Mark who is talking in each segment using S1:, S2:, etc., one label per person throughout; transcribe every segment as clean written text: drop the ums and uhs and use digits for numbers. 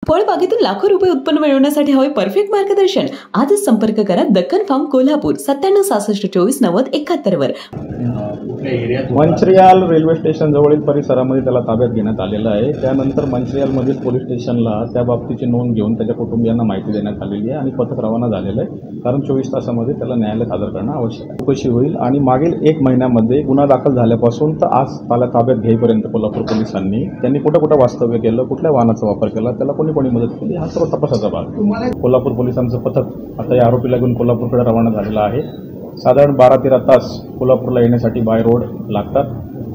S1: फळबागेतून लाखो रुपये उत्पन्न मिळवण्यासाठी हवे परफेक्ट मार्गदर्शन. आजच संपर्क करा दक्कन फार्म कोल्हापूर 9766249071 वर.
S2: मंचिर्याल रेल्वे स्टेशन जवळील परिसरामध्ये त्याला ताब्यात घेण्यात आलेलं आहे. त्यानंतर मंचिर्यालमधील पोलीस स्टेशनला त्या बाबतीची नोंद घेऊन त्याच्या कुटुंबियांना माहिती देण्यात आलेली आहे आणि पथक रवाना झालेलं आहे. कारण 24 तासामध्ये त्याला न्यायालयात हजर करणं आवश्यक आहे. चौकशी होईल आणि मागील 1 महिन्यामध्ये गुन्हा दाखल झाल्यापासून तर आज त्याला ताब्यात घेईपर्यंत कोल्हापूर पोलिसांनी त्यांनी कुठं कुठं वास्तव्य केलं, कुठल्या वाहनाचा वापर केला, त्याला कोणी मदत केली, हा सर्व तपासाचा भाग. कोल्हापूर पोलिसांचं पथक आता या आरोपीला घेऊन कोल्हापूरकडे रवाना झालेलं आहे. साधारण 12-13 तास कोल्हापूरला येण्यासाठी बाय रोड लागतात.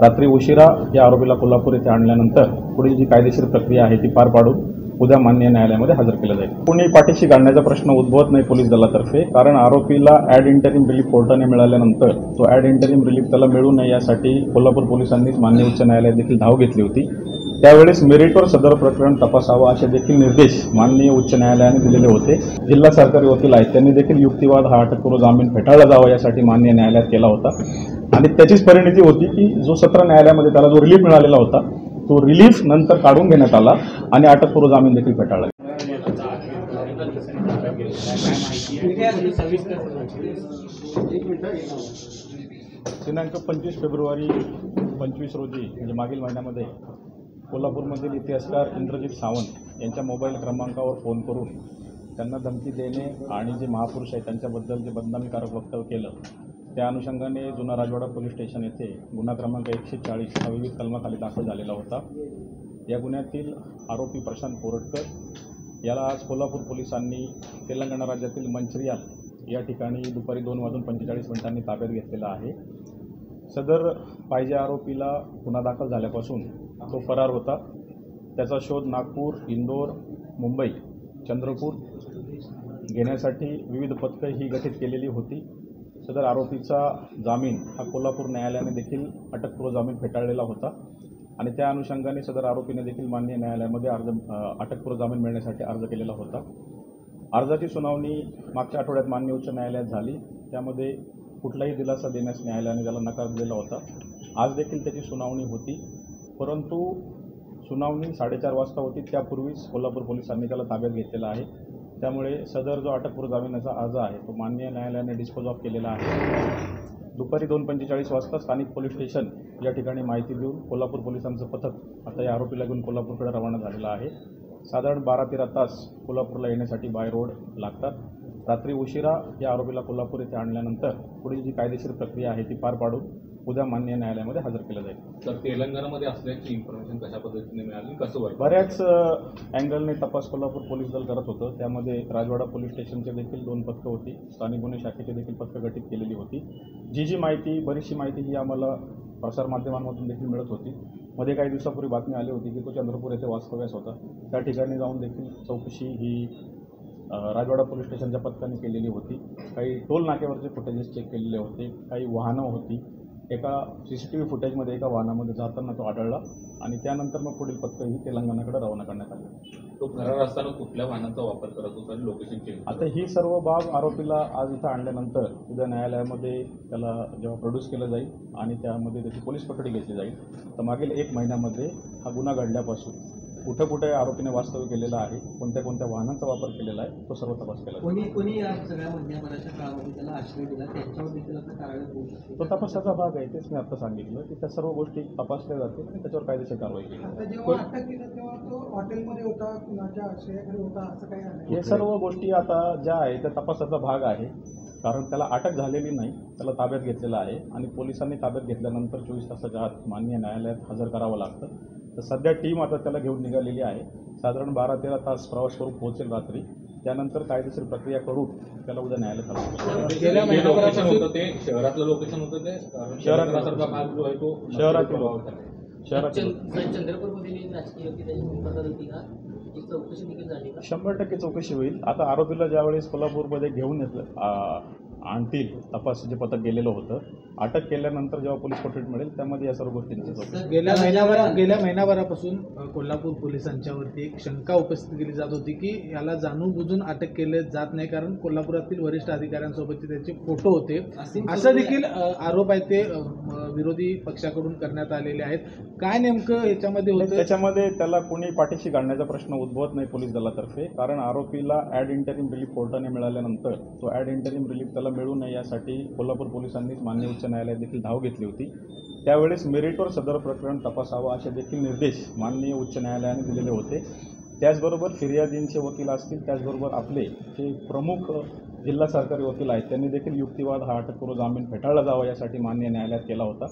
S2: रात्री उशिरा या आरोपीला कोल्हापूर येथे आणल्यानंतर पुढील जी कायदेशीर प्रक्रिया आहे ती पार पाडून उद्या माननीय न्यायालयामध्ये हजर केलं जाईल. कोणी पाठीशी घालण्याचा प्रश्न उद्भवत नाही पोलीस दलातर्फे, कारण आरोपीला ॲड इंटरिम रिलीफ कोर्टाने मिळाल्यानंतर तो ॲड इंटरिम रिलीफ त्याला मिळू नये यासाठी कोल्हापूर पोलिसांनीच माननीय उच्च न्यायालयात देखील धाव घेतली होती. त्यावेळेस मेरिटवर सदर प्रकरण तपासावं असे देखील निर्देश माननीय उच्च न्यायालयाने दिलेले होते. जिल्हा सरकारी वकील आहेत त्यांनी देखील युक्तिवाद हा अटकपूर्व जामीन फेटाळला जावा यासाठी माननीय न्यायालयात केला होता आणि त्याचीच परिणिती होती की जो सत्र न्यायालयामध्ये त्याला जो रिलीफ मिळालेला होता तो रिलीफ नंतर काढून घेण्यात आला आणि अटकपूर्व जामीन देखील फेटाळला. दिनांक 25 फेब्रुवारी 2025 रोजी म्हणजे मागील महिन्यामध्ये कोल्हापूरमधील इतिहासकार इंद्रजित सावंत यांच्या मोबाईल क्रमांकावर फोन करून त्यांना धमकी देणे आणि जे महापुरुष आहेत त्यांच्याबद्दल जे बदनामीकारक वक्तव्य केलं त्या अनुषंगाने जुना राजवाडा पोलीस स्टेशन येथे गुन्हा क्रमांक 140 हा विविध कलमाखाली दाखल झालेला होता. या गुन्ह्यातील आरोपी प्रशांत कोरटकर याला आज कोल्हापूर पोलिसांनी तेलंगणा राज्यातील मंचिर्याल या ठिकाणी दुपारी 2:45 ताब्यात घेतलेला आहे. सदर पाहिजे आरोपीला गुन्हा दाखल झाल्यापासून तो फरार होता. त्याचा शोध नागपूर, इंदोर, मुंबई, चंद्रपूर घेण्यासाठी विविध पथकं ही गठीत केलेली होती. सदर आरोपीचा जामीन हा कोल्हापूर न्यायालयाने देखील अटकपूर्व जामीन फेटाळलेला होता आणि त्या अनुषंगाने सदर आरोपीने देखील माननीय न्यायालयामध्ये अटकपूर्व जामीन मिळण्यासाठी अर्ज केलेला होता. अर्जाची सुनावणी मागच्या आठवड्यात माननीय उच्च न्यायालयात झाली. त्यामध्ये कुठलाही दिलासा देण्यास न्यायालयाने त्याला नकार दिलेला होता. आज देखील त्याची सुनावणी होती, परंतु सुनावणी 4:30 वाजता होती. त्यापूर्वीच कोल्हापूर पोलिसांनी त्याला ताब्यात घेतलेला आहे. त्यामुळे सदर जो अटकपूर्व जामिनाचा अर्ज आहे तो माननीय न्यायालयाने डिस्पोज ऑफ केलेला आहे. दुपारी 2:45 वाजता स्थानिक पोलीस स्टेशन या ठिकाणी माहिती देऊन कोल्हापूर पोलिसांचं पथक आता या आरोपीला घेऊन कोल्हापूरकडे रवाना झालेलं आहे. साधारण 12-13 तास कोल्हापूरला येण्यासाठी बाय रोड लागतात. रात्री उशिरा या आरोपीला कोल्हापूर येथे आणल्यानंतर पुढील जी कायदेशीर प्रक्रिया आहे ती पार पाडून उद्या माननीय न्यायालयामध्ये हजर केलं जाईल.
S3: तर तेलंगणामध्ये असल्याची इन्फॉर्मेशन कशा पद्धतीने मिळाली, कसं बरं?
S2: बऱ्याच अँगलने तपास कोल्हापूर पोलीस दल करत होतं. त्यामध्ये राजवाडा पोलीस स्टेशनचे देखील 2 पथकं होती. स्थानिक गुन्हे शाखेची देखील पथकं गठीत केलेली होती. जी माहिती बरीचशी माहिती ही आम्हाला प्रसारमाध्यमांमधून देखील मिळत होती. मध्ये काही दिवसापूर्वी बातमी आली होती की तो चंद्रपूर येथे वास्तव्यास होता. त्या ठिकाणी जाऊन देखील चौकशी ही राजवाडा पोलीस स्टेशनच्या पथकाने केलेली होती. काही टोल नाक्यावरचे फुटेजेस चेक केलेले होते. काही वाहनं होती. एका CCTV फुटेजमध्ये एका वाहनामध्ये जाताना तो आढळला आणि त्यानंतर मग पुढील पथक ही तेलंगणाकडे रवाना करण्यात आले.
S3: तो फरार असताना कुठल्या वाहनाचा वापर करत होता आणि लोकेशन चेंज?
S2: आता ही सर्व बाब आरोपीला आज इथं आणल्यानंतर उद्या न्यायालयामध्ये त्याला जेव्हा प्रोड्यूस केलं जाईल आणि त्यामध्ये त्याची पोलीस कोठडी घेतली जाईल तर मागील 1 महिन्यामध्ये हा गुन्हा घडल्यापासून कुठे कुठे आरोपीने वास्तव्य केलेला आहे, कोणत्या कोणत्या वाहनांचा वापर केलेला आहे तो सर्व तपास केला.
S4: कोणी या सगळ्या महिन्याभराच्या काळामध्ये त्याला आश्रय दिला त्याच्यावर देखील आता कारवाई होऊ शकते.
S2: तो तपासाचा भाग आहे. तेच मी आता सांगितलं की त्या सर्व गोष्टी तपासल्या जातील आणि त्याच्यावर कायदेशीर कारवाई केली.
S4: आता जेव्हा अटक केलं तेव्हा तो हॉटेलमध्ये होता, कुणाच्या आश्रयाकडे होता, असं काही आहे?
S2: हे सर्व गोष्टी आता ज्या आहे त्या तपासाचा भाग आहे. कारण त्याला अटक झालेली नाही, त्याला ताब्यात घेतलेलं आहे आणि पोलिसांनी ताब्यात घेतल्यानंतर 24 तासाच्या आत माननीय न्यायालयात हजर करावं लागतं. तर सध्या टीम आता त्याला घेऊन निघालेली आहे. साधारण 12-13 तास प्रवास करून पोहोचेल रात्री. त्यानंतर कायदेशीर प्रक्रिया करून त्याला उद्या न्यायालयात हजर
S3: होतं. ते शहरातलं लोकेशन होतं. ते शहरातला भाग जो आहे तो शहरातील
S4: चंद्रपूरमध्ये राजकीय चौकशी देखील झाली का?
S2: 100% चौकशी होईल. आता आरोपीला ज्यावेळेस कोल्हापूरमध्ये घेऊन येतं आणतील, तपास जे पथक गेलेलं होतं. अटक केल्यानंतर जेव्हा पोलीस कोठडीत मिळेल त्यामध्ये या सर्व गोष्टींची चौकशी.
S5: गेल्या महिनाभरापासून कोल्हापूर पोलिसांच्यावरती एक शंका उपस्थित केली जात होती की याला जाणून बुजून अटक केले जात नाही, कारण कोल्हापुरातील वरिष्ठ अधिकाऱ्यांसोबतचे त्याचे फोटो होते, असं देखील आरोप आहे ते विरोधी पक्षाकडून करण्यात आलेले आहेत. काय नेमकं याच्यामध्ये होतं?
S2: त्याच्यामध्ये त्याला कोणी पाठीशी घालण्याचा प्रश्न उद्भवत नाही पोलीस दलातर्फे, कारण आरोपीला ॲड इंटरिम रिलीफ कोर्टाने मिळाल्यानंतर तो ॲड इंटरिम रिलीफ त्याला मिळू नये यासाठी कोल्हापूर पोलिसांनीच मान्य उच्च न्यायालयात देखील धाव घेतली होती. त्यावेळेस मेरिटवर सदर प्रकरण तपासावं असे देखील निर्देश माननीय उच्च न्यायालयाने दिलेले होते. त्याचबरोबर फिर्यादींचे वकील असतील, त्याचबरोबर आपले जे प्रमुख जिल्हा सरकारी वकील आहेत त्यांनी देखील युक्तिवाद हा अटकपूर्व जामीन फेटाळला जावा यासाठी मान्य न्यायालयात केला होता.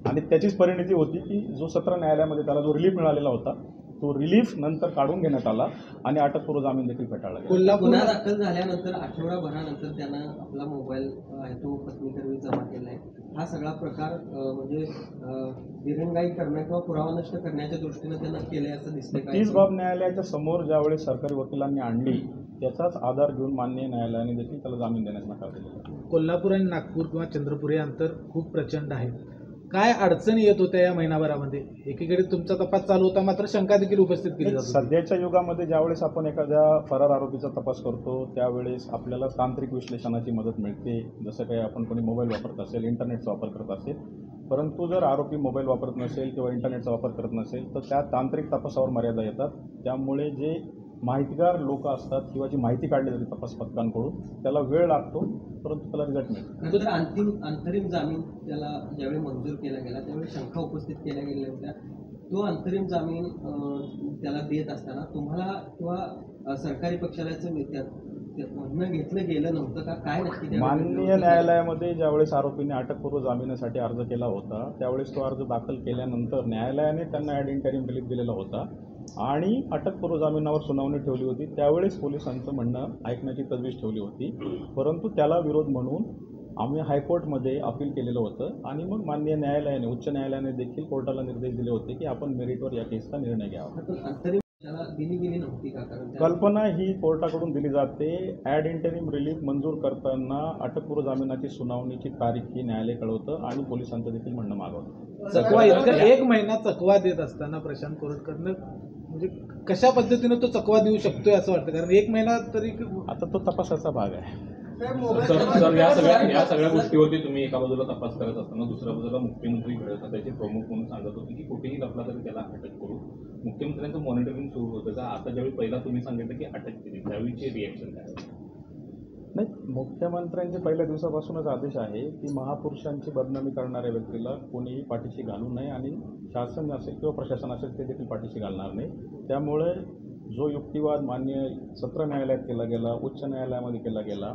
S2: आणि त्याचीच परिणिती होती की जो सत्र न्यायालयामध्ये त्याला जो रिलीफ मिळालेला होता तो रिलीफ नंतर काढून घेण्यात आला आणि अटकपूर्व जामीन देखील फेटाळला गेला.
S6: गुन्हा दाखल झाल्यानंतर आठवडाभरानंतर त्यानं आपला मोबाईल आहे तो पत्नीकडे जमा केला आहे. हा सगळा प्रकार म्हणजे दिरंगाई करण्या किंवा पुरावा नष्ट करण्याच्या दृष्टीनं त्यानं केले असं दिसते.
S2: तीच बाब न्यायालयाच्या समोर ज्यावेळेस सरकारी वकिलांनी आणली त्याचाच आधार घेऊन मान्य न्यायालयाने देखील त्याला जामीन देण्यास नकार दिला.
S5: कोल्हापूर आणि नागपूर किंवा चंद्रपूर हे अंतर खूप प्रचंड आहे. काय अडचणी येत होत्या या महिनाभरामध्ये? एकीकडे तुमचा तपास चालू होता, मात्र शंका देखील उपस्थित केली जात होती.
S2: सध्याच्या युगामध्ये ज्यावेळेस आपण एखाद्या फरार आरोपीचा तपास करतो त्यावेळेस आपल्याला तांत्रिक विश्लेषणाची मदत मिळते, जसं काही आपण कोणी मोबाईल वापरत असेल, इंटरनेटचा वापर करत असेल. परंतु जर आरोपी मोबाईल वापरत नसेल किंवा इंटरनेटचा वापर करत नसेल तर त्या तांत्रिक तपासावर मर्यादा येतात. त्यामुळे जे माहितीगार लोक असतात किंवा जी माहिती काढली जाते तपास पथकांकडून त्याला वेळ लागतो, परंतु त्याला रिझल्ट मिळतो.
S6: तर अंतरिम जामीन त्याला ज्यावेळी मंजूर केला गेला त्यावेळी शंका उपस्थित केल्या गेल्या होत्या. तो अंतरिम जामीन त्याला देत असताना तुम्हाला किंवा सरकारी पक्षाला म्हणणं घेतलं गेलं नव्हतं का? काय नक्की
S2: माननीय न्यायालयामध्ये ज्यावेळेस आरोपीने अटकपूर्व जामिनासाठी अर्ज केला होता त्यावेळेस तो अर्ज दाखल केल्यानंतर न्यायालयाने त्यांना ॲड इंटरिम रिलीफ दिलेला होता आणि अटकपूर्व जामिनावर सुनावणी ठेवली होती. त्यावेळेस पोलिसांचं म्हणणं ऐकण्याची तजवीज ठेवली होती, परंतु त्याला विरोध म्हणून आम्ही हायकोर्टमध्ये अपील केलेलं होतं आणि मग माननीय न्यायालयाने उच्च न्यायालयाने देखील कोर्टाला निर्देश दिले होते की आपण मेरिटवर या केसचा निर्णय घ्यावा.
S6: दिली गेली नव्हती का?
S2: कल्पना ही कोर्टाकडून दिली जाते. ॲड इंटरिम रिलीफ मंजूर करताना अटकपूर्व जामिनाची सुनावणीची तारीख ही न्यायालय कळवतं आणि पोलिसांचं देखील म्हणणं मागवतं.
S5: चकवा इतका एक महिना चकवा देत असताना प्रशांत कोरटकरनं म्हणजे कशा पद्धतीनं तो चकवा देऊ शकतोय असं वाटतं? कारण एक महिना तरी
S2: आता तो तपासाचा भाग आहे.
S3: सर या सगळ्या गोष्टीवरती तुम्ही एका बाजूला तपास करत असताना दुसऱ्या बाजूला मुख्यमंत्री त्याचे प्रमुख म्हणून सांगत होते की कुठेही लपला तरी त्याला अटक करू. मुख्यमंत्र्यांचं मॉनिटरिंग सुरू होतं का? आता ज्यावेळी पहिला तुम्ही सांगितलं की अटक केली त्यावेळीचे रिॲक्शन काय?
S2: नाही, मुख्यमंत्र्यांचे पहिल्या दिवसापासूनच आदेश आहे की महापुरुषांची बदनामी करणाऱ्या व्यक्तीला कोणीही पाठीशी घालू नये आणि शासन असेल किंवा प्रशासन असेल ते देखील पाठीशी घालणार नाही. त्यामुळे जो युक्तिवाद मान्य सत्र न्यायालयात केला गेला, उच्च न्यायालयामध्ये केला गेला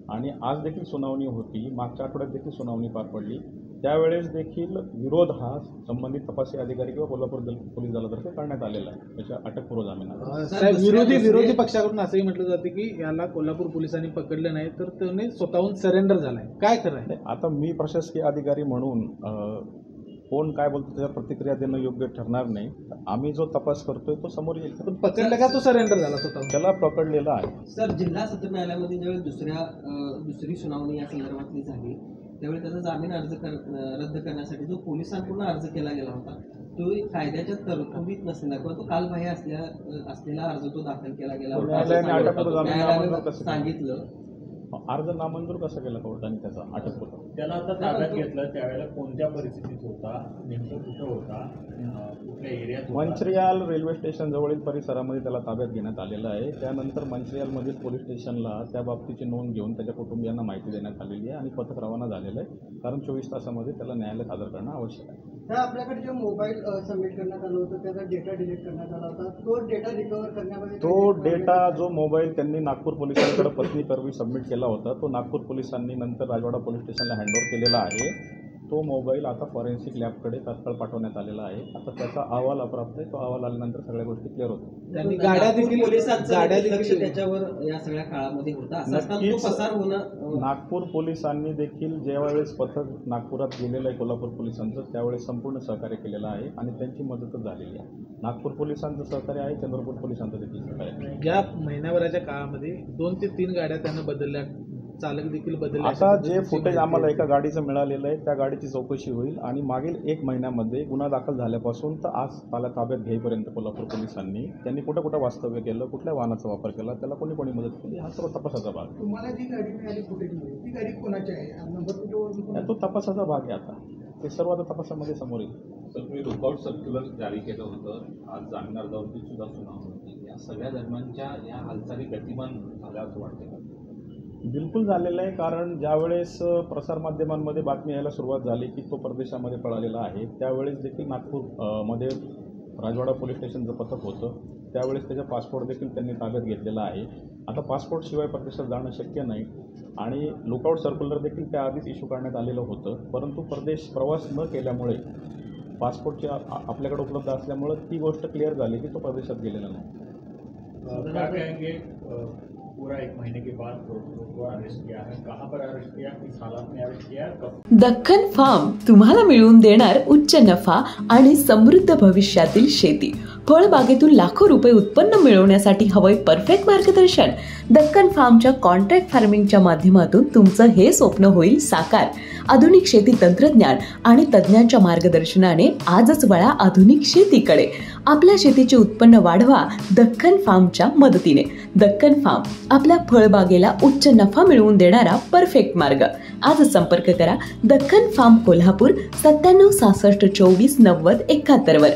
S2: आणि आज देखील सुनावणी होती, मागच्या आठवड्यात देखील सुनावणी पार पडली, त्यावेळेस देखील विरोध हा संबंधित तपासी अधिकारी किंवा कोल्हापूर पोलीस दलातर्फे करण्यात आलेला आहे त्याच्या अटकपूर्व जामिनाला.
S5: विरोधी पक्षाकडून असंही म्हटलं जाते की याला कोल्हापूर पोलिसांनी पकडलं नाही तर त्याने स्वतःहून सरेंडर झालाय. काय खरं आहे?
S2: आता मी प्रशासकीय अधिकारी म्हणून कोण काय बोलतो त्याच्यावर प्रतिक्रिया देणं योग्य ठरणार नाही. आम्ही जो तपास करतोय तो समोर येईल.
S5: पण पकडलं का तो सरेंडर झाला स्वतः?
S2: त्याला पकडलेला आहे.
S6: सर, जिल्हा सत्र न्यायालयामध्ये ज्यावेळी दुसरी सुनावणी या संदर्भातली झाली त्यावेळी त्याचा जामीन रद्द करण्यासाठी जो पोलिसांकडून अर्ज केला गेला होता तो कायद्याच्या तरतुदीत नसलेला किंवा तो कालबाह्य असलेला अर्ज तो दाखल केला गेला होता सांगितलं.
S2: अर्ज नामंजूर कसा केला कोर्टाने त्याचा अटकपूर्व?
S7: त्याला आता ताब्यात घेतलं त्यावेळेला कोणत्या परिस्थितीत होता, नेमकं कुठं होता, कुठल्या एरियात?
S2: मंचरियाल रेल्वे स्टेशन जवळील परिसरामध्ये त्याला ताब्यात घेण्यात आलेलं आहे. त्यानंतर मंचरियालमधील पोलीस स्टेशनला त्या बाबतीची नोंद घेऊन त्याच्या कुटुंबियांना माहिती देण्यात आलेली आहे आणि पथक रवाना झालेलं आहे, कारण 24 तासामध्ये त्याला न्यायालयात हजर करणं आवश्यक आहे.
S4: आपल्याकडे जे मोबाईल सबमिट करण्यात आलं होतं त्याचा डेटा डिलीट करण्यात आला होता, तो डेटा रिकव्हर करण्यामध्ये
S2: तो डेटा जो मोबाईल त्यांनी नागपूर पोलिसांकडे पत्नीकरवी सबमिट केला होता तो नागपूर पोलिसांनी नंतर राजवाडा पोलीस स्टेशनला हँडओव्हर केलेला आहे. तो मोबाईल आता फॉरेन्सिक लॅबकडे तात्काळ पाठवण्यात आलेला आहे. आता त्याचा अहवाल अप्राप्त आहे. तो अहवाल आल्यानंतर सगळ्या गोष्टी क्लिअर होतात.
S5: त्यांनी गाड्या देखील
S6: त्याच्यावर या सगळ्या काळामध्ये होता.
S2: नागपूर पोलिसांनी देखील ज्यावेळेस पथक नागपुरात गेलेलं आहे कोल्हापूर पोलिसांचं त्यावेळेस संपूर्ण सहकार्य केलेलं आहे आणि त्यांची मदतच झालेली आहे. नागपूर पोलिसांचं सहकार्य आहे, चंद्रपूर पोलिसांचं देखील सहकार्य आहे.
S5: या महिन्याभराच्या काळामध्ये 2 ते 3 गाड्या त्यांना बदलल्या चालक देखील बदलले.
S2: आता जे फुटेज आम्हाला एका गाडीचं मिळालेलं आहे त्या गाडीची चौकशी होईल आणि मागील 1 महिन्यामध्ये गुन्हा दाखल झाल्यापासून तर आज त्याला ताब्यात घेईपर्यंत कोल्हापूर पोलिसांनी त्यांनी कुठं कुठं वास्तव्य केलं, कुठल्या वाहनाचा वापर केला, त्याला कोणी कोणी मदत केली, हा सर्व तपासाचा भाग.
S4: तुम्हाला जी गाडी मिळाली फुटेजमध्ये ती गाडी कोणाची आहे? नंबर प्लेटवर
S2: तो तपासाचा भाग आहे. आता ते सर्व आता तपासामध्ये समोर येईल.
S3: तर तुम्ही लुकआउट सर्क्युलर जारी केलं होतं, आज जामीन अर्जावरती सुद्धा सुनावणी होती. या सगळ्या दरम्यानच्या या हालचाली गतिमान झाल्या असं वाटतं का?
S2: बिलकुल झालेलं आहे. कारण ज्यावेळेस प्रसारमाध्यमांमध्ये बातमी यायला सुरुवात झाली की तो परदेशामध्ये पळालेला आहे, त्यावेळेस देखील नागपूर मध्ये राजवाडा पोलीस स्टेशनचं पथक होतं. त्यावेळेस त्याचा पासपोर्ट देखील त्यांनी ताब्यात घेतलेला आहे. आता पासपोर्टशिवाय परदेशात जाणं शक्य नाही आणि लुकआउट सर्क्युलर देखील त्याआधीच इश्यू करण्यात आलेलं होतं. परंतु परदेश प्रवास न केल्यामुळे पासपोर्टची आपल्याकडे उपलब्ध असल्यामुळे ती गोष्ट क्लिअर झाली की तो परदेशात गेलेला नाही.
S7: क्या कहेंगे, पूरा 1 महीने के बाद को अरेस्ट किया है, कहाँ पर अरेस्ट किया, किस हालात में अरेस्ट किया, कब?
S1: दक्कन फार्म तुम्हाला मिळवून देणार उच्च नफा आणि समृद्ध भविष्यातील शेती. फळबागेतून लाखो रुपये उत्पन्न मिळवण्यासाठी हवंय परफेक्ट मार्गदर्शन. दक्कन फार्मच्या कॉन्ट्रॅक्ट फार्मिंगच्या माध्यमातून तुमचं हे स्वप्न होईल साकार. आधुनिक शेती तंत्रज्ञान आणि तज्ञांच्या मार्गदर्शनाने आजच वळा आधुनिक शेतीकडे. आपल्या शेतीचे उत्पन्न वाढवा दक्कन फार्मच्या मदतीने. दक्कन फार्म आपल्या फळबागेला उच्च नफा मिळवून देणारा परफेक्ट मार्ग. आज संपर्क करा दक्कन फार्म कोल्हापूर 97 66 24 90 71 वर.